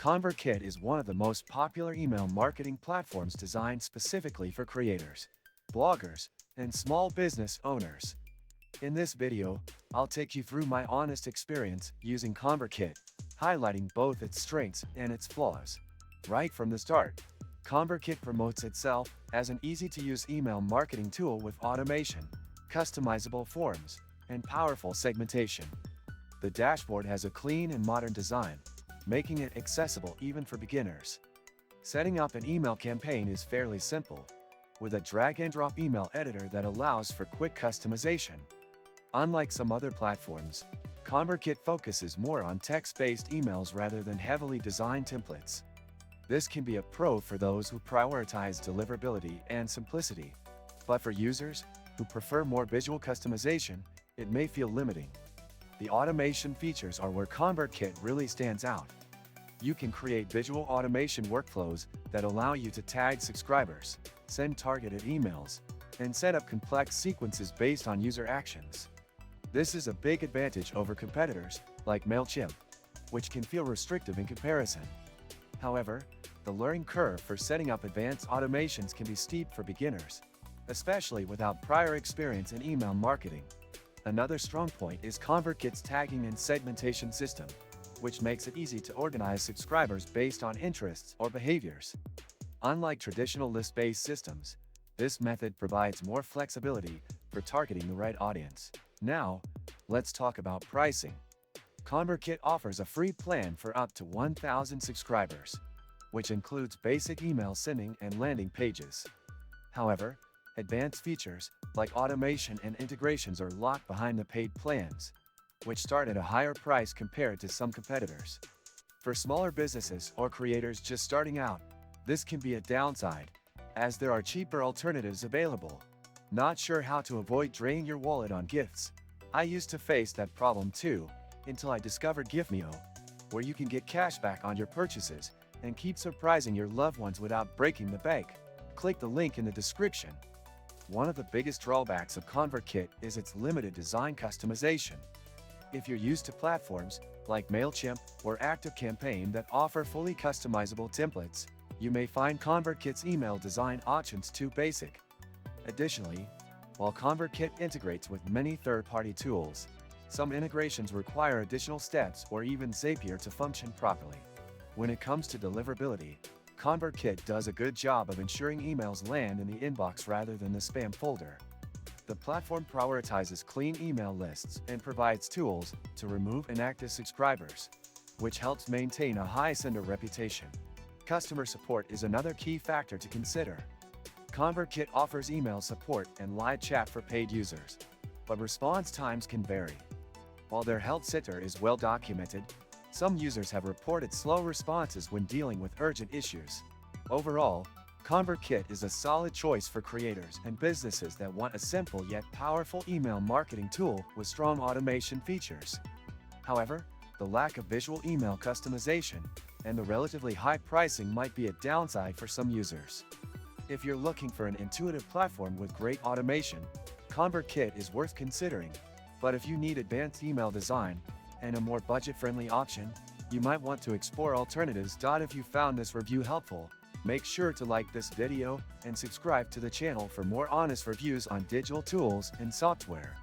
ConvertKit is one of the most popular email marketing platforms designed specifically for creators, bloggers, and small business owners. In this video, I'll take you through my honest experience using ConvertKit, highlighting both its strengths and its flaws. Right from the start, ConvertKit promotes itself as an easy-to-use email marketing tool with automation, customizable forms, and powerful segmentation. The dashboard has a clean and modern design, making it accessible even for beginners. Setting up an email campaign is fairly simple, with a drag-and-drop email editor that allows for quick customization. Unlike some other platforms, ConvertKit focuses more on text-based emails rather than heavily designed templates. This can be a pro for those who prioritize deliverability and simplicity, but for users who prefer more visual customization, it may feel limiting. The automation features are where ConvertKit really stands out. You can create visual automation workflows that allow you to tag subscribers, send targeted emails, and set up complex sequences based on user actions. This is a big advantage over competitors like MailChimp, which can feel restrictive in comparison. However, the learning curve for setting up advanced automations can be steep for beginners, especially without prior experience in email marketing. Another strong point is ConvertKit's tagging and segmentation system, which makes it easy to organize subscribers based on interests or behaviors. Unlike traditional list-based systems, this method provides more flexibility for targeting the right audience. Now, let's talk about pricing. ConvertKit offers a free plan for up to 1,000 subscribers, which includes basic email sending and landing pages. However, advanced features like automation and integrations are locked behind the paid plans, which start at a higher price compared to some competitors. For smaller businesses or creators just starting out, this can be a downside, as there are cheaper alternatives available. Not sure how to avoid draining your wallet on gifts? I used to face that problem too, until I discovered Giftmeo, where you can get cash back on your purchases and keep surprising your loved ones without breaking the bank. Click the link in the description. One of the biggest drawbacks of ConvertKit is its limited design customization. If you're used to platforms like MailChimp or ActiveCampaign that offer fully customizable templates, you may find ConvertKit's email design options too basic. Additionally, while ConvertKit integrates with many third-party tools, some integrations require additional steps or even Zapier to function properly. When it comes to deliverability, ConvertKit does a good job of ensuring emails land in the inbox rather than the spam folder. The platform prioritizes clean email lists and provides tools to remove inactive subscribers, which helps maintain a high sender reputation. Customer support is another key factor to consider. ConvertKit offers email support and live chat for paid users, but response times can vary. While their help center is well documented, some users have reported slow responses when dealing with urgent issues. Overall, ConvertKit is a solid choice for creators and businesses that want a simple yet powerful email marketing tool with strong automation features. However, the lack of visual email customization and the relatively high pricing might be a downside for some users. If you're looking for an intuitive platform with great automation, ConvertKit is worth considering. But if you need advanced email design and a more budget-friendly option, you might want to explore alternatives. If you found this review helpful, make sure to like this video and subscribe to the channel for more honest reviews on digital tools and software.